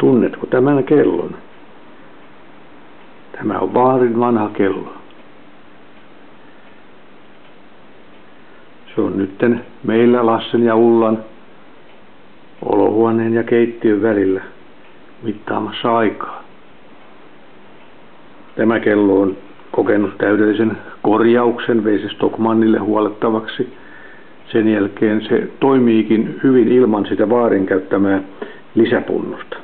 Tunnetko tämän kellon? Tämä on vaarin vanha kello. Se on nytten meillä Lassen ja Ullan olohuoneen ja keittiön välillä mittaamassa aikaa. Tämä kello on kokenut täydellisen korjauksen, vei se Stockmannille huolettavaksi. Sen jälkeen se toimiikin hyvin ilman sitä vaarin käyttämää lisäpunnusta.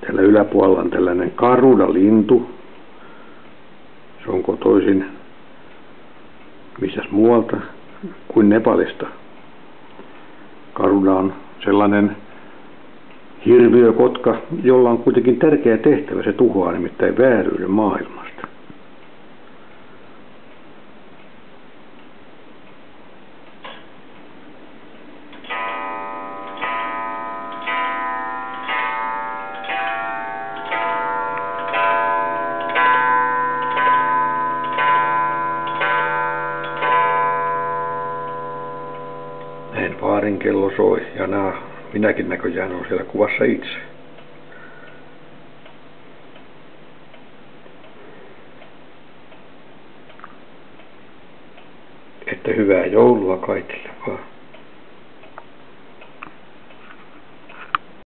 Täällä yläpuolella on tällainen karudalintu. Se on kotoisin missäs muualta kuin Nepalista. Karuda on sellainen hirviökotka, jolla on kuitenkin tärkeä tehtävä. Se tuhoaa nimittäin vääryyden maailmasta. Näin vaarin kello soi ja minäkin näköjään olen siellä kuvassa itse. Että hyvää joulua kaikille vaan.